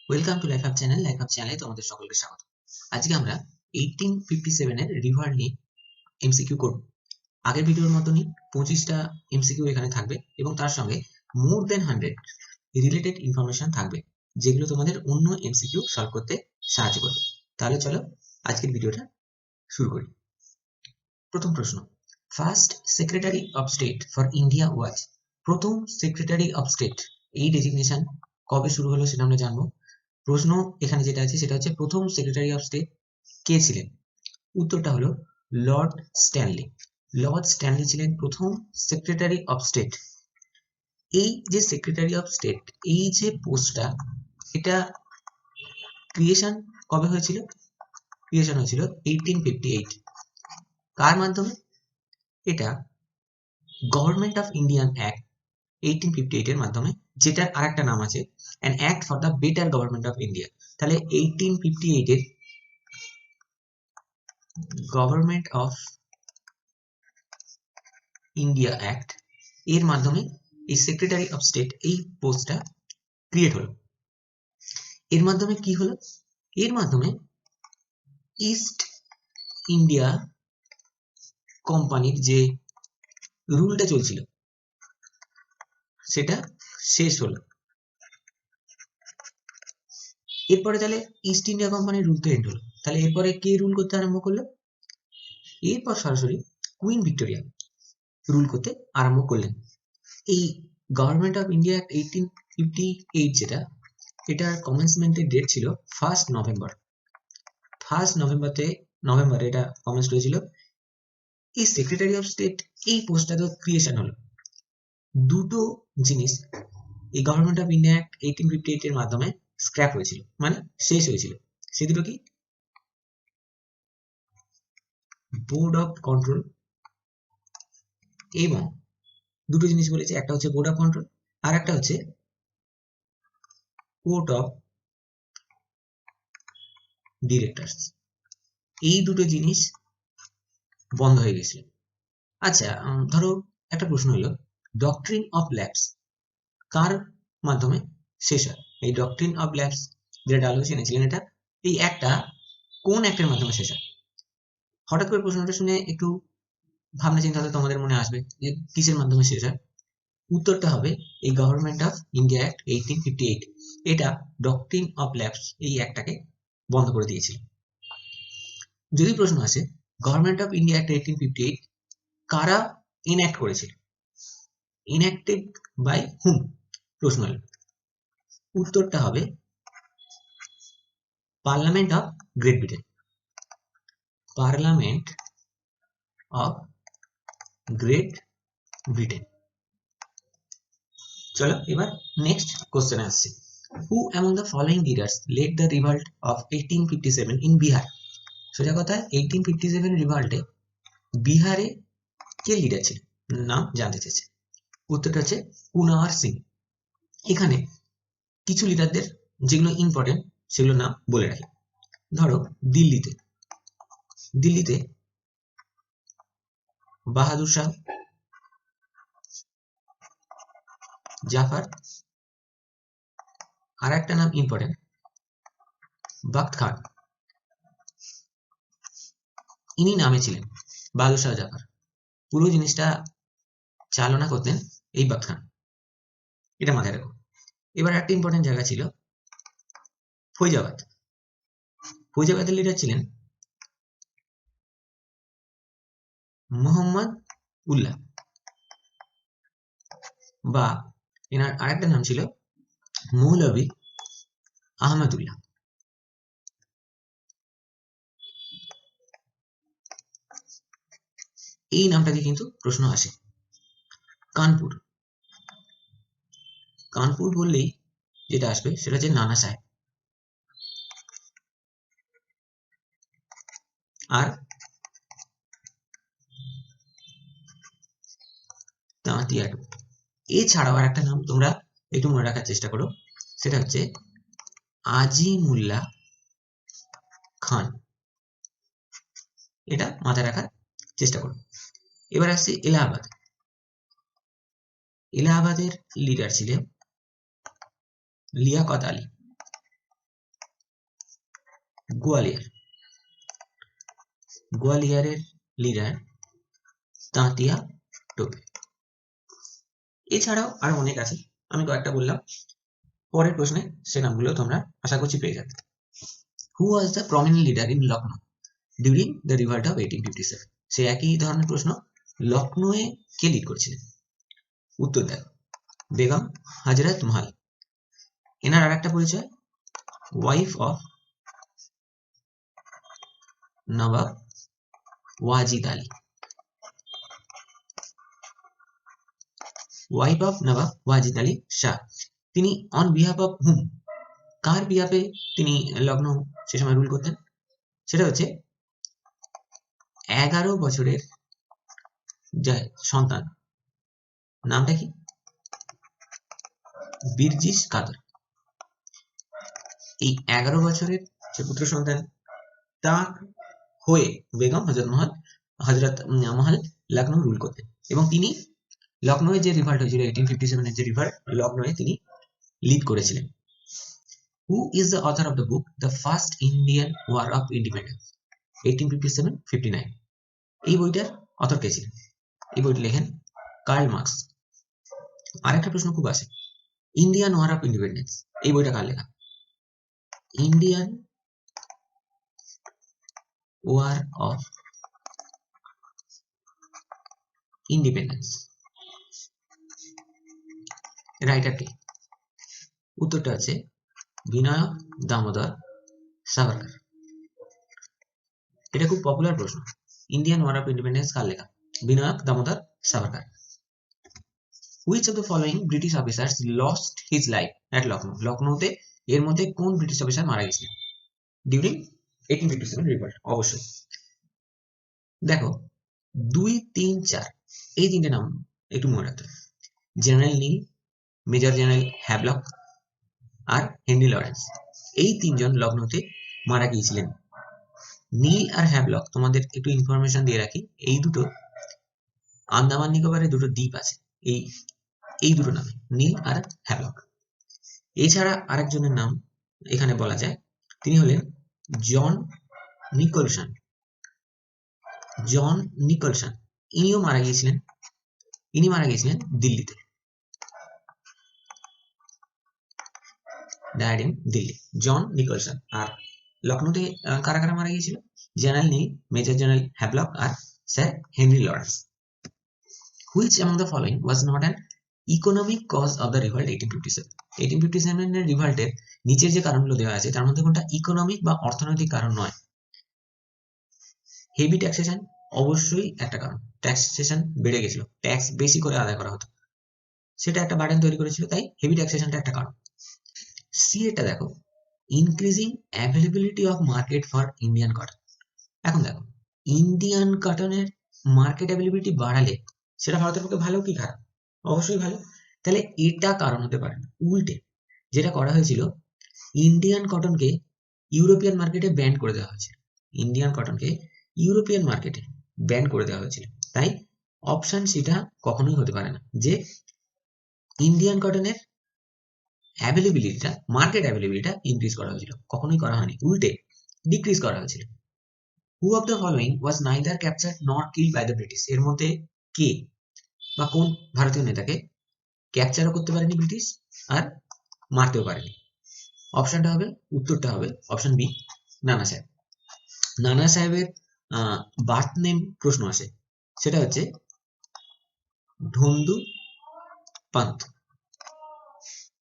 Welcome to life up channel. Life up চ্যানেলে তোমাদের সকলকে স্বাগত। আজকে আমরা 1857 এর রিভার নিয়ে এমসিকিউ করব। আগের ভিডিওর মতনই 25টা এমসিকিউ এখানে থাকবে এবং তার সঙ্গে মোর দেন 100 রিলেটেড ইনফরমেশন থাকবে, যেগুলো তোমাদের অন্য এমসিকিউ সলভ করতে সাহায্য করবে। তাহলে চলো আজকের ভিডিওটা শুরু করি। প্রথম প্রশ্ন, first secretary of state for India was. প্রথম সেক্রেটারি অফ স্টেট, এই ডেজিগনেশন কবে শুরু হলো সেটা আমরা জানবো। প্রশ্ন এখানে যেটা আছে সেটা হচ্ছে প্রথম সেক্রেটারি অফ স্টেট কে ছিলেন। উত্তরটা হলো লর্ড স্ট্যানলি। লর্ড স্ট্যানলি ছিলেন প্রথম সেক্রেটারি অফ স্টেট। এই যে সেক্রেটারি অফ স্টেট, এই যে পোস্টটা, এটা ক্রিয়েশন কবে হয়েছিল? ক্রিয়েশন হয়েছিল 1858। কার মাধ্যমে? এটা গভর্নমেন্ট অফ ইন্ডিয়ান অ্যাক্ট 1858 এর মাধ্যমে, যেটার আরেকটা নাম আছে an act for the better government of India. তাহলে 1858 এর গভর্নমেন্ট অফ ইন্ডিয়া অ্যাক্ট এর মাধ্যমে এই সেক্রেটারি অফ স্টেট এই পোস্টটা ক্রিয়েট হলো। এর মাধ্যমে কি হলো? এর মাধ্যমে ইস্ট ইন্ডিয়া কোম্পানির যে রুলটা চলছিল সেটা শেষ হলো। এরপরে তাহলে ইস্ট ইন্ডিয়া কোম্পানির রুল তো এন্ড হলো, তাহলে এরপরে কে রুল করতে আরম্ভ করলো? এরপর সরাসরি কুইন ভিক্টোরিয়া রুল করতে আরম্ভ করলেন। এই গভর্নমেন্ট অফ ইন্ডিয়া 1858 যেটা, এটার কমেন্সমেন্টের ডেট ছিল 1 নভেম্বর। 1 নভেম্বরে এটা কমেন্স হয়েছিল। এই সেক্রেটারি অফ স্টেট এই পোস্টটা তো ক্রিয়েশন হলো। দুটো জিনিস এই গভর্নমেন্ট অফ ইন্ডিয়া অ্যাক্ট 1858 এর মাধ্যমে স্ক্র্যাপ হয়েছিল, মানে শেষ হয়েছিল। সে দুটো কি? বোর্ড অফ কন্ট্রোল, এবং দুটো জিনিস বলেছে, একটা হচ্ছে বোর্ড অফ কন্ট্রোল আর একটা হচ্ছে কোর্ট অফ ডিরেক্টরস। এই দুটো জিনিস বন্ধ হয়ে গেছিল। আচ্ছা, ধরো একটা প্রশ্ন হলো, ডক্ট্রিন অফ ল্যাপস কার মাধ্যমে শেষ হয়? এই ডক্ট্রিন অফ ল্যাপস যেটা ডালহৌসি এনেছিলেন, এটা এই একটা কোন অ্যাক্টের মাধ্যমে শেষ হয়? হঠাৎ করে প্রশ্নটা শুনে একটু ভাবনা চিন্তা হলে তোমাদের মনে আসবে যে কিসের মাধ্যমে শেষ হয়। উত্তরটা হবে এই গভর্নমেন্ট অফ ইন্ডিয়া অ্যাক্ট 1858। এটা ডক্ট্রিন অফ ল্যাপস এই অ্যাক্টটাকে বন্ধ করে দিয়েছিল। যদি প্রশ্ন আসে গভর্নমেন্ট অফ ইন্ডিয়া অ্যাক্ট 1858 কারা ইনঅ্যাক্ট করেছিল, ইনঅ্যাক্টেড বাই হুম, প্রশ্ন হলো, উত্তরটা হবে parliament of Great Britain. Parliament of Great Britain. চলো এবার নেক্সট কোশ্চেন আসছে, who among the following leaders led the revolt of 1857 in Bihar. সোজা কথা, 1857 রিভল্টে বিহারে কে লিডার ছিল, নাম জানতে চেয়েছে। উত্তরটা হচ্ছে কুনওয়ার সিং। এখানে কিছু লিডারদের যেগুলো ইম্পর্টেন্ট সেগুলো নাম বলে রাখি। ধরো দিল্লিতে বাহাদুর শাহ, জাফর, আর একটা নাম ইম্পর্টেন্ট বাখত খান। ইনি নামে ছিলেন বাহাদুর শাহ জাফর। পুরো জিনিসটা চালনা করতেন এই বাখত খান, এটা মাথায় রাখো। এবার একটা ইম্পর্টেন্ট জায়গা ছিল ফৈজাবাদ। ফৈজাবাদের লিডার ছিলেন মোহাম্মদ উল্লাহ, বা এনার আরেকটা নাম ছিল মৌলভী আহমদুল্লাহ। এই নামটা দিয়ে কিন্তু প্রশ্ন আসে। কানপুর, কানপুর বললেই যেটা আসবে সেটা হচ্ছে নানা সাহেব। আর তাঁতিয়া টোপ। এছাড়াও আর একটা নাম তোমরা একটু মনে রাখার চেষ্টা করো, সেটা হচ্ছে আজিমুল্লাহ খান। এটা মাথায় রাখার চেষ্টা করো। এবার আসছে এলাহাবাদ। এলাহাবাদের লিডার ছিলেন লিয়াকত আলী। গোয়ালিয়রের লিডার তাঁতিয়া টোপে। এছাড়াও আরো অনেক আছে, আমি কয়েকটা বললাম, পরের প্রশ্নে সে নামগুলো তোমরা আশা করছি পেয়ে যাবে। Who was the prominent leader in Lucknow during the revolt of 1857? সে একই ধরনের প্রশ্ন, লখনৌয়ে কে লিড করেছিলেন? উত্তর দেখো, বেগম হজরত মহল। এনার আর একটা পরিচয়, wife of Nawab Wajid Ali. Wife of Nawab Wajid Ali Shah. তিনি অন বিহাফ অফ হুম, কার বিহাফে তিনি লখনৌ সে সময় রুল করতেন? সেটা হচ্ছে 11 বছরের যে সন্তান, নামটা কি? বীরজিস কাদর। এই 11 বছরের যে পুত্র সন্তান, তার হয়ে বেগম হজরত মহল লখনৌ রুল করতেন, এবং তিনি লখনৌয়ে যে রিভল্ট হয়েছিল 1857 এর যে রিভল্ট, লখনৌয়ে তিনি লিড করেছিলেন। Who is the author of the book the first Indian war of independence 1857-59? এই বইটার অথর কে ছিলেন? এই বইটি লেখেন কার্ল মার্কস। আরেকটা প্রশ্ন খুব আসে, ইন্ডিয়ান ওয়ার অফ ইন্ডিপেন্ডেন্স এই বইটা কার লেখা? Indian war of independence writer কে? উত্তরটা হচ্ছে বিনায়ক দামোদর সাভারকার। এটা খুব পপুলার প্রশ্ন, ইন্ডিয়ান ওয়ার অফ ইন্ডিপেন্ডেন্স কার লেখা? Vinayak Damodar Savarkar. Which of the following British officers lost his life at Lucknow? লখনৌতে এর মধ্যে কোন ব্রিটিশ অফিসার মারা গেছিলেন ডিউরিং 1857 রিভল্ট? অবশ্যই দেখো, 2, 3, 4 এই তিনটে নাম একটু মনে রাখতে হবে। General Neill, major general Havelock আর হেনরি লরেন্স, এই তিনজন লখনৌতে মারা গিয়েছিলেন। নীল আর হ্যাভলক তোমাদের একটু ইনফরমেশন দিয়ে রাখি, এই দুটো আন্দামান নিকোবরে দুটো দ্বীপ আছে, এই দুটো নামে, নীল আর হ্যাভলক। এছাড়া আরেকজনের নাম এখানে বলা যায়, তিনি হলেন জন নিকলসন। জন নিকলসন ইনিও মারা গিয়েছিলেন, ইনি মারা গিয়েছিলেন দিল্লিতে, died in Delhi, John Nicholson. আর লখনৌতে কারা কারা মারা গিয়েছিল? General Neill, major general Havelock আর sir Henry Lawrence. Which among the following was not an economic cause of the revolt 1857? 1857 এর রিভল্টের নিচের যে কারণগুলো দেওয়া আছে তার মধ্যে কোনটা ইকোনমিক বা অর্থনৈতিক কারণ নয়? হেভি ট্যাক্সেশন অবশ্যই একটা কারণ, ট্যাক্সেশন বেড়ে গেছিল, ট্যাক্স বেশি করে আদায় করা হতো, সেটা একটা বার্ডেন তৈরি করেছিল, তাই হেভি ট্যাক্সেশনটা একটা কারণ। সি এটা দেখো, increasing availability of market for Indian cotton. এখন দেখো, ইন্ডিয়ান কটনের মার্কেট অ্যাভেলেবিলিটি বাড়ালে সেটা ভারতের পক্ষে ভালো কি খারাপ? অবশ্যই ভালো। তাহলে এটা কারণ হতে পারে না, উল্টে যেটা করা হয়েছিল, ইন্ডিয়ান কটনকে ইউরোপিয়ান মার্কেটে ব্যান করে দেওয়া হয়েছিল, ইন্ডিয়ান কটনকে ইউরোপিয়ান মার্কেটে ব্যান করে দেওয়া হয়েছিল। তাই অপশন সেটা কখনোই হতে পারে না যে ইন্ডিয়ান কটনের অ্যাভেলেবিলিটিটা, মার্কেট অ্যাভেলেবিলিটিটা ইনক্রিজ করা হয়েছিল, কখনোই করা হয়নি, উল্টে ডিক্রিজ করা হয়েছিল। Who of the following was neither captured not killed by the British? এর মধ্যে কে বা কোন ভারতীয় নেতাকে ক্যাপচারও করতে পারেনি ব্রিটিশ আর মারতেও পারেনি? অপশনটা হবে, উত্তরটা হবে অপশন বি, নানা সাহেব। নানা সাহেবের বার্থ নেম প্রশ্ন আসে, সেটা হচ্ছে ধন্দু পান্ত।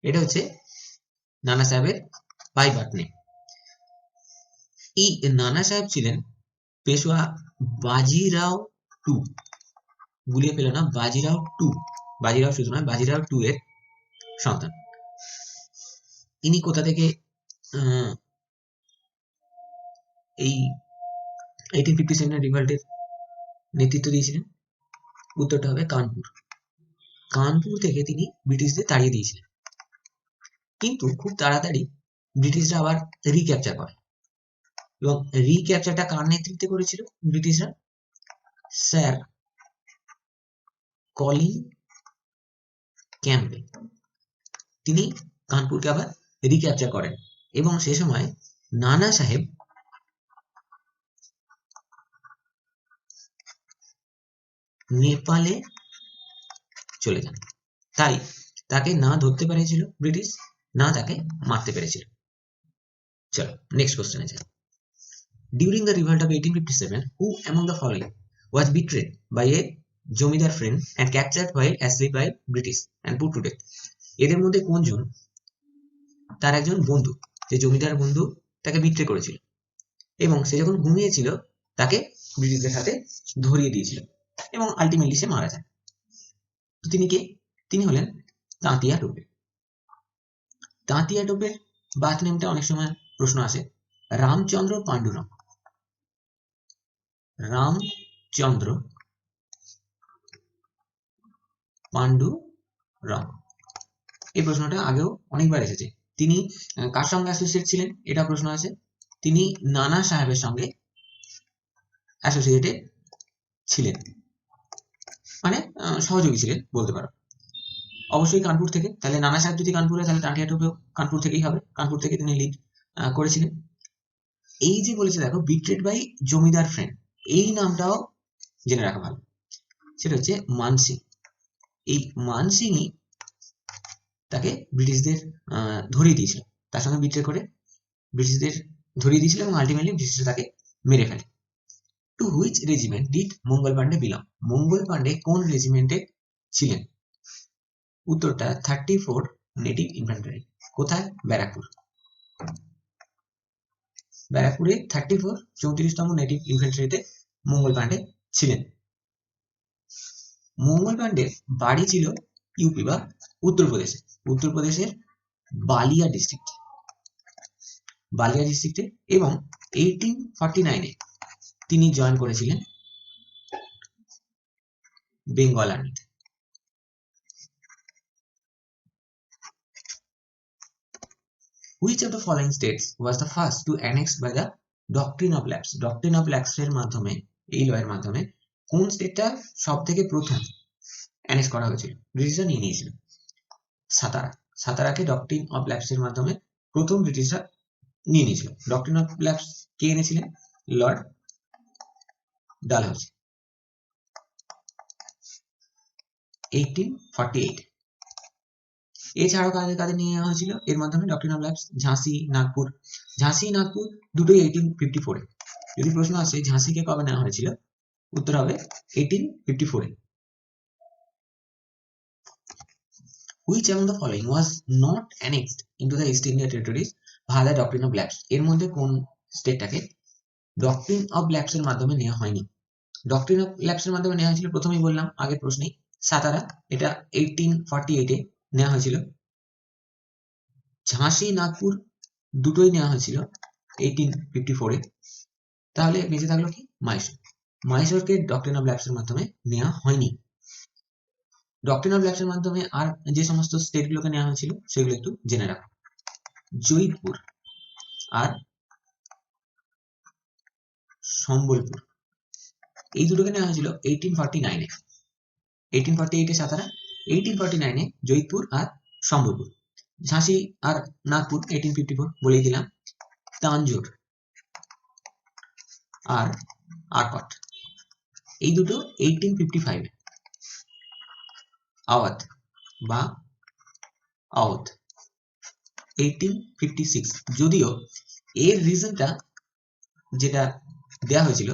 এটা হচ্ছে নানা সাহেবের বাই বার্থ নেম। এই নানা সাহেব ছিলেন পেশোয়া বাজিরাও টু, গুলিয়ে ফেলো না, বাজিরাও টু, বাজিরাও শুধু নয়, বাজিরাও টু এর সন্তান। ইনি কোথা থেকে এই 1857 রিভল্টের নেতৃত্ব দিয়েছিলেন? উত্তরটা হবে কানপুর। কানপুর থেকে তিনি ব্রিটিশদের তাড়িয়ে দিয়েছিলেন, কিন্তু খুব তাড়াতাড়ি ব্রিটিশরা আবার রিক্যাপচার করে, এবং রিক্যাপচারটা কার নেতৃত্বে করেছিল ব্রিটিশরা? Sir Colin Campbell. তিনি কানপুরকে আবার রিক্যাপচার করেন, এবং সে সময় নানা সাহেব নেপালে চলে যান। তাই তাকে না ধরতে পেরেছিল ব্রিটিশ, না তাকে মারতে পেরেছিল। চলো নেক্সট কোশ্চেনে যাই। During the revolt of 1857, who among the following was betrayed by a zamindar friend and captured while asleep by British and put to death? এদের মধ্যে কোনজন তার একজন বন্ধু, যে জমিদার বন্ধু, তাকে বিট্রে করেছিল এবং সে যখন ঘুমিয়েছিল তাকে ব্রিটিশদের হাতে ধরিয়ে দিয়েছিল এবং আলটিমেটলি সে মারা যায়। তো তিনি কে? তিনি হলেন তাঁতিয়া টোপে। তাঁতিয়া টোপের বার্থ নেমটা অনেক সময় প্রশ্ন আসে, রামচন্দ্র পাণ্ডুরং। রামচন্দ্র পাণ্ডুরং, এই প্রশ্নটা আগেও অনেকবার এসেছে। তিনি কার সঙ্গে অ্যাসোসিয়েট ছিলেন, এটা প্রশ্ন আছে। তিনি নানা সাহেবের সঙ্গে অ্যাসোসিয়েটেড ছিলেন, মানে সহযোগী ছিলেন বলতে পারো। অবশ্যই কানপুর থেকে, তাহলে নানা সাহেব যদি কানপুরে, তাহলে তাঁতিয়া টোপেও কানপুর থেকেই হবে। কানপুর থেকে তিনি লিড করেছিলেন। এই যে বলেছে দেখো, বিট্রেড বাই জমিদার ফ্রেন্ড, এই নামটাও জেনে রাখা ভালো। সেটা হচ্ছে মানসিং। এই মানসিংই তাকে ব্রিটিশদের ধরিয়ে দিয়েছিল, তার সঙ্গে বিট্রে করে ব্রিটিশদের ধরিয়ে দিয়েছিল এবং আলটিমেটলি ব্রিটিশরা তাকে মেরে ফেলে। To which regiment did Mangal Pandey belong? Mangal Pandey কোন রেজিমেন্টে ছিলেন? উত্তরটা 34 নেটিভ ইনফ্যান্ট্রি। কোথায়? ব্যারাকপুর। ব্যারাকপুরে 34তম নেটিভ ইনফ্যান্ট্রিতে মঙ্গল পান্ডে ছিলেন। মঙ্গল পান্ডের বাড়ি ছিল ইউপি বা উত্তরপ্রদেশে, উত্তরপ্রদেশের বালিয়া ডিস্ট্রিক্টে, এবং 1849-এ তিনি জয়েন করেছিলেন বেঙ্গল আর্মিতে। Which of the following states was the first to annex by the doctrine of lapse? Doctrine of lapse এর মাধ্যমে, এই লয়ের মাধ্যমে কোন স্টেটটা সব থেকে প্রথম অ্যানেক্স করা হয়েছিল, ব্রিটিশরা নিয়ে নিয়েছিল? সাতারা। সাতারাকে ডক্ট্রিন অফ ল্যাপস এর মাধ্যমে প্রথম ব্রিটিশরা নিয়ে নিয়েছিল। ডক্ট্রিন অফ ল্যাপস কে এনেছিলেন? Lord Dalhousie, 1848। এছাড়াও কাদের নিয়ে নেওয়া হয়েছিল এর মাধ্যমে ডক্ট্রিন অফ ল্যাপস? ঝাঁসি, নাগপুর। ঝাঁসি, নাগপুর দুটোই 1854-এ। যদি প্রশ্ন আসে ঝাঁসিকে কবে নেওয়া হয়েছিল, উত্তর হবে 1854-এ। Which among the following was not annexed into the East India Territories via the doctrine of lapse? এর মধ্যে কোন স্টেটটাকে ডক্ট্রিন অফ ল্যাপস এর মাধ্যমে নেওয়া হয়নি? ডক্ট্রিন অফ ল্যাপস এর মাধ্যমে নেওয়া হয়েছিল, প্রথমেই বললাম আগের প্রশ্নেই, সাতারা, এটা 1848-এ নেওয়া হয়েছিল। ঝাঁসি, নাগপুর দুটোই নেওয়া হয়েছিল 1854-এ। তাহলে বেঁচে থাকলো কি? মাইসোর। মাইসোরকে ডক্ট্রিন অফ ল্যাপস এর মাধ্যমে নেওয়া হয়নি। ডক্ট্রিন অফ ল্যাপস এর মাধ্যমে আর যে সমস্ত স্টেটগুলোকে নেওয়া হয়েছিল সেগুলো একটু জেনে রাখো। জয়পুর আর সম্বলপুর, এই দুটোকে নেওয়া হয়েছিল 1849-এ। 1848-এ সাতারা, 1849-এ জয়পুর আর সম্বলপুর। ঝাঁসি আর নাগপুর 1854 বলেই দিলাম। তাঞ্জোর আর আরকট এই দুটো 1855-এ। আওয়াধ বা আওধ 1856। যদিও এর রিজনটা যেটা দেয়া হয়েছিল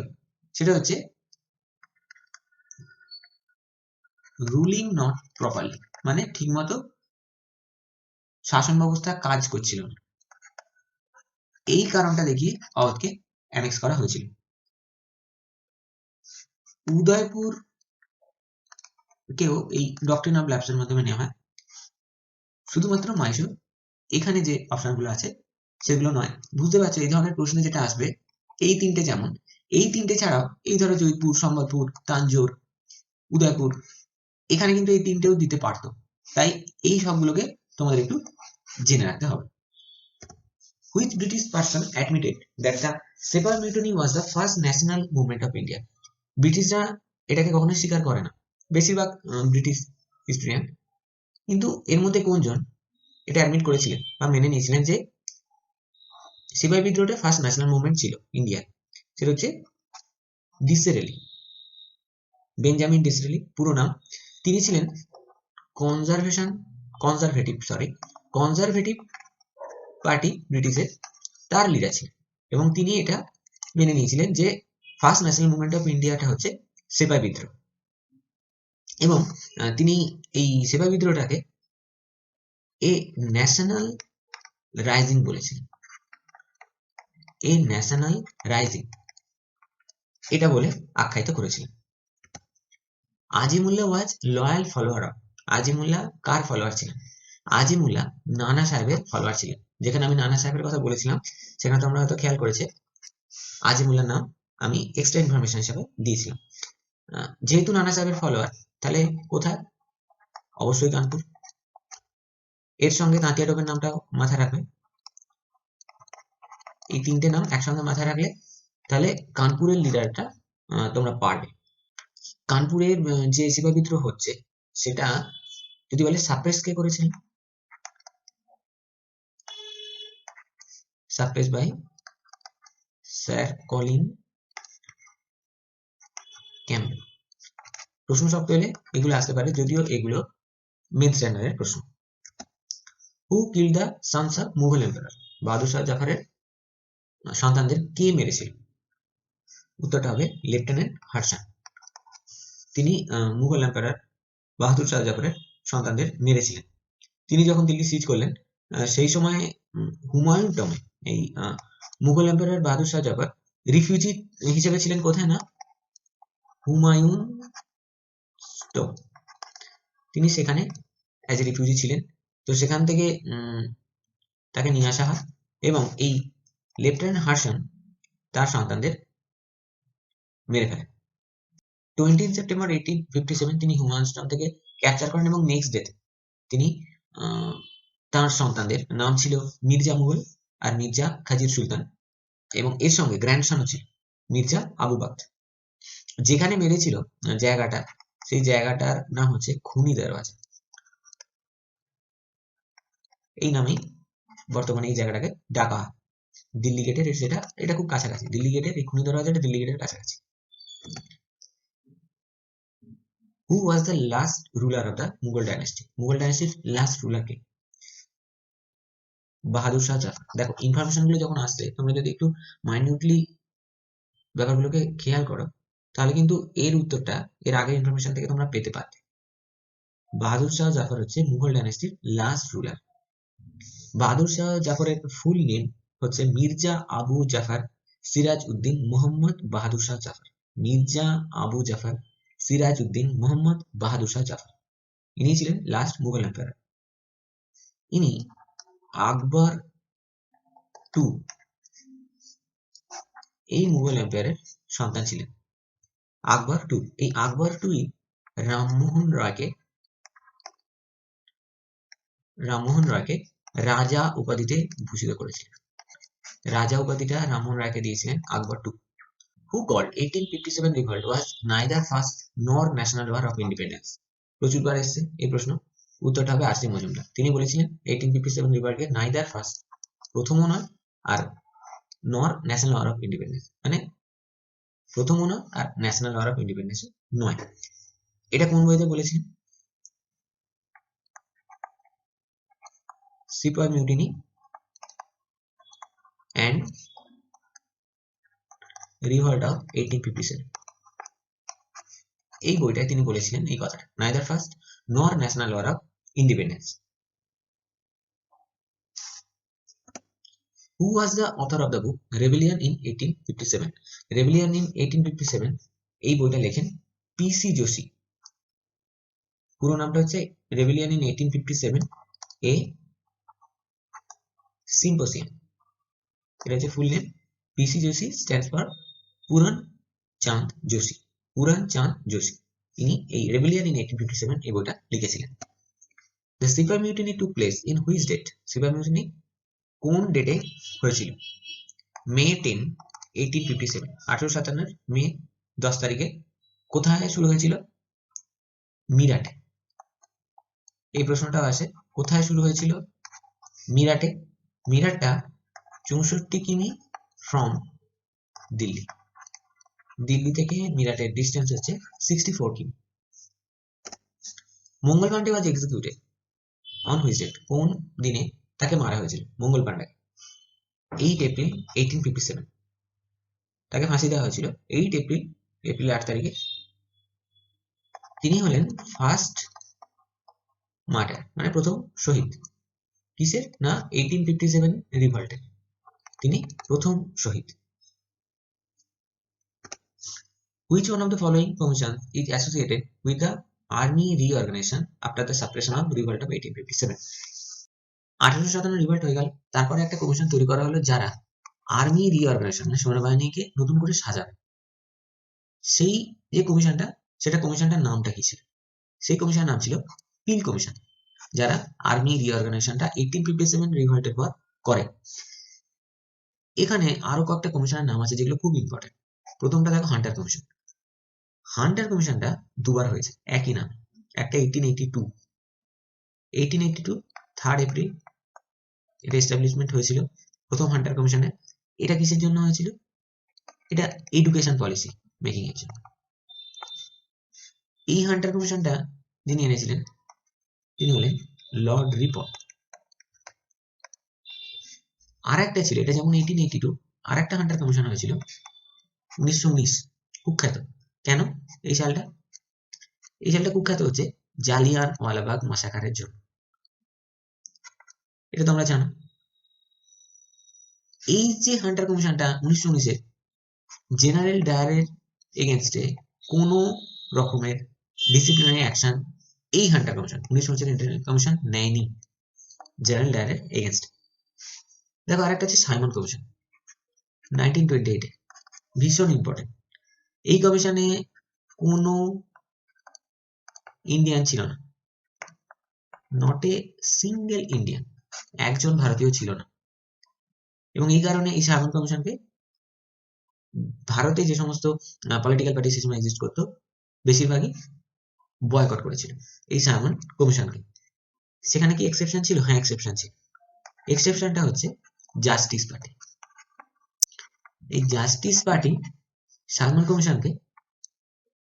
সেটা হচ্ছে রুলিং নট প্রপারলি, মানে ঠিকমতো শাসন ব্যবস্থা কাজ করছিল না, এই কারণটা দেখিয়ে আওধকে অ্যানেক্স করা হয়েছিল। উদয়পুর কেও এই ডক্ট্রিন অফ ল্যাপস এর মাধ্যমে নেওয়া হয়। শুধুমাত্র মাইসোর, এখানে যে অপশনগুলো আছে সেগুলো নয়। বুঝতে পারছো এই ধরনের প্রশ্ন যেটা আসবে, এই তিনটে যেমন, এই তিনটে ছাড়াও এই ধরো জয়পুর, সম্বলপুর, তাঞ্জোর, উদয়পুর, এখানে কিন্তু এই তিনটেও দিতে পারতো। তাই এই সবগুলোকে তোমাদের একটু জেনে রাখতে হবে। Which British person admitted that the Sepal Mutiny was the first national movement of India? ব্রিটিশরা এটাকে কখনোই স্বীকার করে না, বেশিরভাগ ব্রিটিশ হিস্ট্রিয়ান। কিন্তু এর মধ্যে কোনজন এটা অ্যাডমিট করেছিলেন বা মেনে নিয়েছিলেন যে সিপাহি বিদ্রোহটা ফার্স্ট ন্যাশনাল মুভমেন্ট ছিল ইন্ডিয়া? সেটা হচ্ছে ডিসরেলি। বেঞ্জামিন ডিসরেলি পুরো নাম। তিনি ছিলেন কনজারভেটিভ পার্টি ব্রিটিশের তার লিডার ছিলেন, এবং তিনি এটা মেনে নিয়েছিলেন যে ফার্স্ট ন্যাশনাল মুভমেন্ট অফ ইন্ডিয়াটা হচ্ছে সেপাই বিদ্রোহ, এবং তিনি এই সেপাই বিদ্রোহটাকে এ ন্যাশনাল রাইজিং বলেছিলেন, এ ন্যাশনাল রাইজিং এটা বলে আখ্যায়িত করেছিলেন। Azimullah was loyal follower of, Azimullah কার ফলোয়ার ছিলেন? আজিমুল্লাহ নানা সাহেবের ফলোয়ার ছিলেন। যেখানে আমি নানা সাহেবের কথা বলেছিলাম সেখানে তোমরা হয়তো খেয়াল করেছে আজিমুল্লাহ নাম আমি এক্সট্রা ইনফরমেশন হিসাবে দিয়েছিলাম। যেহেতু নানা সাহেবের ফলোয়ার, তাহলে কোথায়? অবশ্যই কানপুর। এর সঙ্গে তাঁতিয়া টোপের নামটাও মাথায় রাখবে। এই তিনটে নাম একসঙ্গে মাথায় রাখলে তাহলে কানপুরের লিডারটা তোমরা পারবে। কানপুরের যে সিপাহি বিদ্রোহ হচ্ছে সেটা যদি বলে সাপ্রেস কে করেছিলেন? Suppress by sir Colin Campbell. প্রশ্ন শক্ত হলে এগুলো আসতে পারে, যদিও এগুলো মেন স্ট্যান্ডার্ডের প্রশ্ন। Who kill the sons of Mughal emperor, Bahadur Shah জাফরের সন্তানদের কে মেরেছিল? উত্তরটা হবে লেফটেন্যান্ট হারসান। তিনি মুঘল এম্পারার বাহাদুর শাহ জাফরের সন্তানদের মেরেছিলেন। তিনি যখন দিল্লি সিজ করলেন সেই সময় হুমায়ুন টমে এই মুঘল এম্পারার বাহাদুর শাহ জাফর রিফিউজি হিসেবে ছিলেন কোথায়? না হুমায়ুন টম, তিনি সেখানে অ্যাজ এ রিফিউজি ছিলেন। তো সেখান থেকে তাকে নিয়ে আসা হয়, এবং এই লেফটেন্যান্ট হারসান তার সন্তানদের মেরে ফেলেন। 20 সেপ্টেম্বর 1857 তিনি হুমায়ুন টম থেকে ক্যাপচার করেন, এবং নেক্সট ডে তিনি তার সন্তানদের নাম ছিল মির্জা মুঘল আর মির্জা খাজির সুলতান, এবং এর সঙ্গে গ্র্যান্ডসনও ছিল মির্জা আবু বাক্ত। যেখানে মেরেছিল জায়গাটা, সেই জায়গাটার নাম হচ্ছে খুনি দরওয়াজা। এই নামেই বর্তমানে এই জায়গাটাকে ডাকা হয়। দিল্লি গেটের এটা খুব কাছাকাছি, দিল্লি গেটের এই খুনি দরওয়াজাটা দিল্লি গেটের কাছাকাছি। Who was the last ruler of the Mughal dynasty? Mughal ডাইনাস্টির লাস্ট রুলার কে? বাহাদুর শাহ জাফর। দেখো ইনফরমেশন গুলো যখন আসছে তোমরা যদি একটু মাইনিউটলি ব্যাপারগুলোকে খেয়াল করো তাহলে কিন্তু এর উত্তরটা এর আগের ইনফরমেশন থেকে তোমরা পেতে পারবে। বাহাদুর শাহ জাফর হচ্ছে মুঘল ডাইনাস্টির লাস্ট রুলার। বাহাদুর শাহ জাফরের ফুল নেম হচ্ছে মির্জা আবু জাফর সিরাজ উদ্দিন মোহাম্মদ বাহাদুর শাহ জাফর। মির্জা আবু জাফর সিরাজ উদ্দিন মোহাম্মদ বাহাদুর শাহ জাফর, ইনি ছিলেন লাস্ট মুঘল এম্পায়ার। ইনি আকবর টু এই মুঘল এম্পায়ারের সন্তান ছিলেন। আকবর টু, এই আকবর টুই রামমোহন রায়কে রাজা উপাধিতে ভূষিত করেছিলেন। রাজা উপাধিটা রামমোহন রায়কে দিয়েছিলেন আকবর two. Who called 1857 revolt was neither first nor national war of independence? প্রচুরবার এসছে এই প্রশ্ন, উত্তরটা হবে আর সি মজুমদার। তিনি বলেছিলেন 1857 রিভল্টকে নাইদার ফার্স্ট, প্রথমও নয়, আর নর ন্যাশনাল ওয়ার অফ ইন্ডিপেন্ডেন্স, মানে প্রথমও নয় আর ন্যাশনাল ওয়ার অফ ইন্ডিপেন্ডেন্স নয়। এটা কোন বইতে বলেছিলেন? সিপাহি মিউটিনি অ্যান্ড রিভল্ট অফ 1857, এই বইটায় তিনি বলেছিলেন এই কথাটা, neither first nor national war of independence. Who was the author of the book Rebellion in 1857? Rebellion in 1857 এই বইটা লেখেন পিসি যোশী। পুরো নামটা হচ্ছে Rebellion in 1857 a Symposium। এটা হচ্ছে full name. PC Joshi stands for পুরান চাঁদ যোশী। পুরান চাঁদ যোশী ইনি এই Rebellion in 1857 এই বইটা লিখেছিলেন। The Sipahi Mutiny took place in which date? Sipahi Mutiny কোন ডেটে হয়েছিল? মে 10, 1857, 1857 মে 10 তারিখে। কোথায় শুরু হয়েছিল? মিরাটে। এই প্রশ্নটাও আসে, কোথায় শুরু হয়েছিল? মিরাটে। মিরাটটা 64 কিমি ফ্রম দিল্লি। দিল্লি থেকে মিরাটের ডিস্টেন্স হচ্ছে 64 কিমি। মঙ্গল পান্ডে ওয়াজ এক্সিকিউটেড অন হুইচ ডেট, কোন দিনে তাকে মারা হয়েছিল মঙ্গল পান্ডে? 8 এপ্রিল 1857 তাকে ফাঁসি দেওয়া হয়েছিল 8 এপ্রিল, এপ্রিল 8 তারিখে। তিনি হলেন ফার্স্ট মার্টার, মানে প্রথম শহীদ। কিসের না 1857 রিভল্টে তিনি প্রথম শহীদ। Which one of the following commissions is associated with the army reorganization after the suppression of revolt of 1857? 1857 revolt হয়ে গেল, তারপরে একটা কমিশন তৈরি করা হলো যারা আর্মি রিঅর্গানাইজেশন মানে সৈন্যবাহিনীকে নতুন করে সাজাবে। সেই যে কমিশনটা, সেটা কমিশনটার নামটা কি ছিল? সেই কমিশনের নাম ছিল পিল কমিশন, যারা আর্মি রিঅর্গানাইজেশনটা 1857 রিভল্টের পর করে। এখানে আরো কয়েকটা কমিশনের নাম আছে যেগুলো খুব ইম্পর্টেন্ট। প্রথমটা দেখো হান্টার কমিশন। হান্টার কমিশনটা দুবার হয়েছে একই নাম, একটা 1882 3rd এপ্রিল এটা এস্টাবলিশমেন্ট হয়েছিল প্রথম হান্টার কমিশনে। এটা কিসের জন্য হয়েছিল? এটা এডুকেশন পলিসি মেকিং এর জন্য। এই হান্টার কমিশনটা যিনি এনেছিলেন তিনি হলেন লর্ড রিপন। আর একটা ছিল, এটা যেমন 1882, আর একটা হান্টার কমিশন হয়েছিল 1919, কুখ্যাত। কেন এই সালটা? এই সালটা কুখ্যাত হচ্ছে জালিয়ানওয়ালাবাগ মাসাকারের জন্য, এটা তোমরা জানো। এই যে হান্টার কমিশনটা 1919-এর জেনারেল ডায়ারের এগেনস্টে কোন রকমের ডিসিপ্লিনারি অ্যাকশন এই হান্টার কমিশন 1919 কমিশন নেয়নি জেনারেল ডায়ারের এগেনস্টে। দেখো আরেকটা আছে সাইমন কমিশন 1928-এ, ভীষণ ইম্পর্টেন্ট। এই কমিশনে কোনো ইন্ডিয়ান ছিল না, নট এ সিঙ্গেল ইন্ডিয়ান, একজন ভারতীয় ছিল না। এবং এই কারণে এই সাইমন কমিশনকে ভারতে যে সমস্ত পলিটিক্যাল পার্টি সে সময় এক্সিস্ট করতো বেশিরভাগই বয়কট করেছিল এই সাইমন কমিশনকে। সেখানে কি এক্সেপশন ছিল? হ্যাঁ, এক্সেপশন ছিল। এক্সেপশনটা হচ্ছে জাস্টিস পার্টি। এই জাস্টিস পার্টি সাইমন কমিশনকে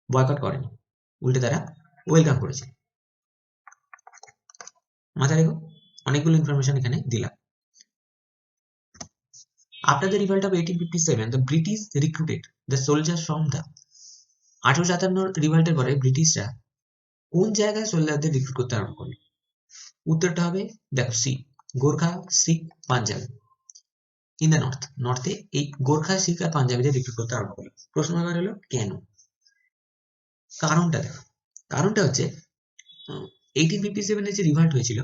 বয়কট করেনি, উল্টে তারা ওয়েলকাম করেছিল। মাথায় রেখো, অনেকগুলো ইনফরমেশন এখানে দিলাম। After the revolt of 1857, the British recruited the soldiers from the 1857 রিভল্টের পরে ব্রিটিশরা কোন জায়গায় সোলজারদের রিক্রুট করতে আরম্ভ করলো? উত্তরটা হবে দেখো C, Gorkha, Sikh, Punjabi. In the north, নর্থে এই গোর্খা, শিখ আর পাঞ্জাবিদের রিক্রুট করতে আরম্ভ করলো। প্রশ্ন এবার হলো কেন? কারণটা দেখো, কারণটা হচ্ছে 1857 যে রিভল্ট হয়েছিল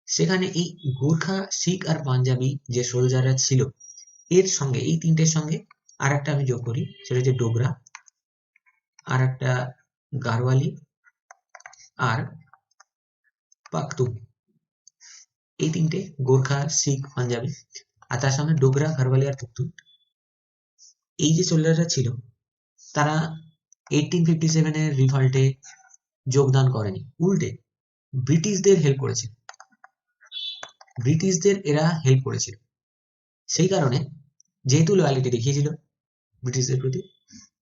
সেখানে এই গোর্খা, শিখ আর পাঞ্জাবি যে সোলজাররা ছিল এর সঙ্গে, এই তিনটের সঙ্গে আর একটা আমি যোগ করি, সেটা হচ্ছে ডোগরা, আর একটা গারওয়ালি আর পাখতুন। এই তিনটে গোর্খা, শিখ, পাঞ্জাবি, আর তার সঙ্গে ডোগরা, গারওয়ালি আর পাখতুন, এই যে সোলজাররা ছিল তারা 1857 এর রিভল্টে যোগদান করেনি, উল্টে ব্রিটিশদের হেল্প করেছিল। ব্রিটিশদের এরা হেল্প করেছিল, সেই কারণে যেহেতু লয়ালিটি দেখিয়েছিল ব্রিটিশদের প্রতি,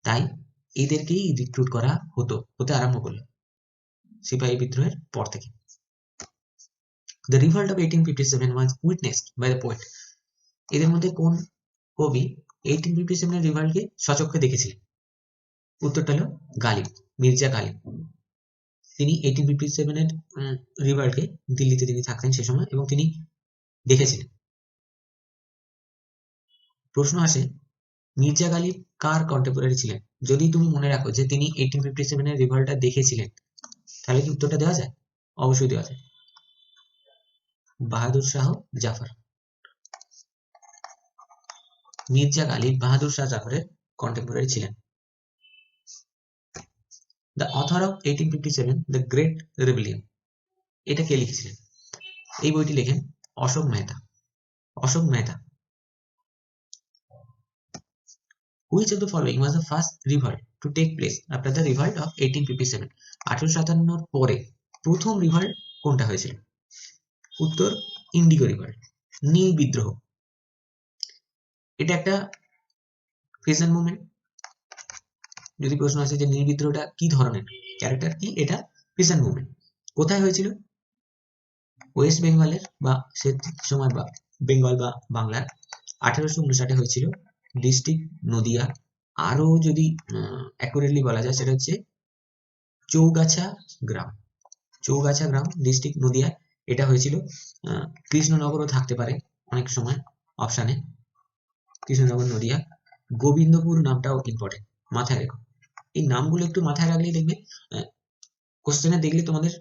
তাই এদেরকেই রিক্রুট করা হতে আরম্ভ করলো সিপাহী বিদ্রোহের পর থেকে। The revolt of 1857 was witnessed by the poet. এদের মধ্যে কোন কবি 1857 এর রিভল্টকে সচক্ষে দেখেছিলেন? উত্তরটা হলো গালিব, মির্জা গালিব। তিনি 1857 এর রিভল্টকে, দিল্লিতে তিনি থাকতেন সে সময়, এবং তিনি দেখেছিলেন। প্রশ্ন আসে মির্জা গালিব কার কন্টেম্পোরারি ছিলেন? যদি তুমি মনে রাখো যে তিনি 1857 এর রিভল্টটা দেখেছিলেন, তাহলে কি উত্তরটা দেওয়া যায়? অবশ্যই দেওয়া যায়, বাহাদুর শাহ জাফর। মির্জা গালিব বাহাদুর শাহ জাফরের কন্টেম্পোরারি ছিলেন। The author of 1857 the great rebellion, এটা কে লিখেছিলেন? এই বইটি লেখেন Ashok Mehta. Ashok Mehta. Which of the following was the first revolt to take place after the revolt of 1857? 1857 পরে প্রথম রিভল্ট কোনটা হয়েছিল? উত্তর ইন্ডিগো রিভল্ট, নীল বিদ্রোহ। এটা একটা ফিশন মুভমেন্ট, যদি প্রশ্ন আসে যে নীল বিদ্রোহটা কি ধরনের, ক্যারেক্টার কি, এটা ফিশন মুভমেন্ট। কোথায় হয়েছিল? ওয়েস্ট বেঙ্গলের বা সে সময় বা বেঙ্গল বা বাংলার 1859 হয়েছিল, ডিস্ট্রিক্ট নদিয়া। আরো যদি অ্যাকুরেটলি বলা যায় সেটা হচ্ছে চৌগাছা গ্রাম, চৌগাছা গ্রাম, ডিস্ট্রিক্ট নদিয়া। এটা হয়েছিল। কৃষ্ণনগরও থাকতে পারে অনেক সময় অপশানে, কৃষ্ণনগর, নদিয়া। গোবিন্দপুর নামটাও ইম্পর্টেন্ট, মাথায় রেখো। এই নামগুলো একটু মাথায় রাখলেই দেখবে কোশ্চেনে দেখলে তোমাদের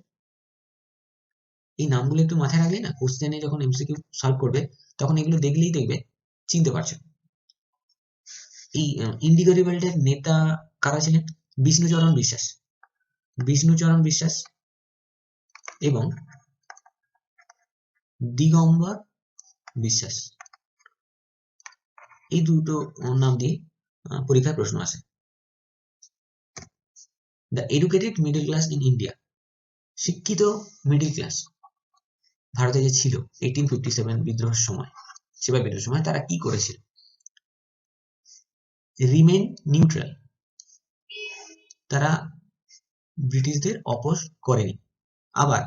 এই নামগুলো একটু মাথায় রাখলে না, কোশ্চেনে যখন এমসিকিউ সলভ করবে তখন এগুলো দেখলেই দেখবে চিনতে পারছো। এই ইন্ডিগো রিভোল্টের নেতা কারা ছিলেন? বিষ্ণুচরণ বিশ্বাস, বিষ্ণুচরণ বিশ্বাস এবং দিগম্বর বিশ্বাস, এই দুটো নাম দিয়ে পরীক্ষায় প্রশ্ন আসে। The educated middle class in India, শিক্ষিত মিডল ক্লাস ভারতে যে ছিল 1857 বিদ্রোহের সময়, সিপাহী বিদ্রোহের সময়, তারা কি করেছিল? রিমেন নিউট্রাল, তারা ব্রিটিশদের অপোজ করেনি। আবার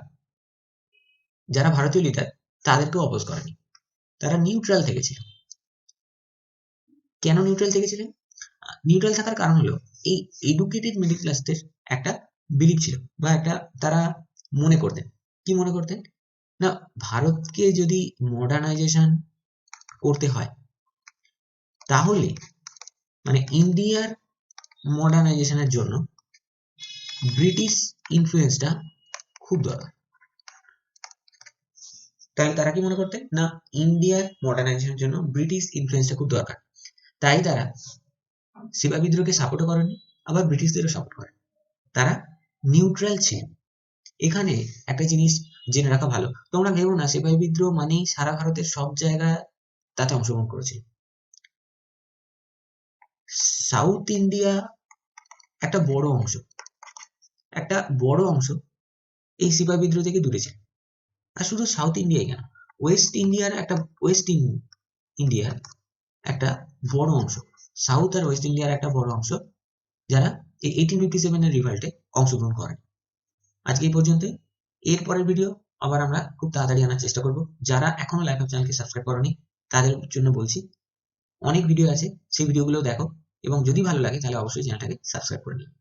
যারা ভারতীয় লিডার তাদেরকেও অপোজ করেনি, তারা নিউট্রাল থেকেছিল। কেন নিউট্রাল থেকেছিলেন? নিউট্রাল থাকার কারণ হলো এই এডুকেটেড মিডল ক্লাসদের একটা বিলিভ ছিল বা একটা তারা মনে করতেন, কি মনে করতেন না, ভারতকে যদি মডার্নাইজেশন করতে হয় তাহলে মানে ইন্ডিয়ার মডার্নাইজেশনের জন্য ব্রিটিশ ইনফ্লুয়েন্সটা খুব দরকার। তাই তারা কি মনে করতেন না, ইন্ডিয়ার মডার্নাইজেশনের জন্য ব্রিটিশ ইনফ্লুয়েন্সটা খুব দরকার। তাই তারা সিপাহী বিদ্রোহকে সাপোর্টও করেনি, আবার ব্রিটিশদেরও সাপোর্ট করেন, তারা নিউট্রাল ছিলেন। এখানে একটা জিনিস জেনে রাখা ভালো, তোমরা ভেবো না সিপাহী বিদ্রোহ মানেই সারা ভারতের সব জায়গায় তাতে অংশগ্রহণ করেছিল। সাউথ ইন্ডিয়া একটা বড় অংশ এই সিপাহী বিদ্রোহ থেকে দূরে ছিল। আর শুধু সাউথ ইন্ডিয়াই কেন, ওয়েস্ট ইন্ডিয়ার একটা বড় অংশ, সাউথ আর ওয়েস্ট ইন্ডিয়ার একটা বড় অংশ যারা এই 1857 রিভল্টে অংশগ্রহণ করেন। আজকে এই পর্যন্ত, এর পরের ভিডিও আবার আমরা খুব তাড়াতাড়ি আনার চেষ্টা করব। যারা এখনো লাইফ চ্যানেলকে সাবস্ক্রাইব করনি তাদের জন্য বলছি, অনেক ভিডিও আছে, সেই ভিডিওগুলো দেখো এবং যদি ভালো লাগে তাহলে অবশ্যই চ্যানেলটাকে সাবস্ক্রাইব করে নিও।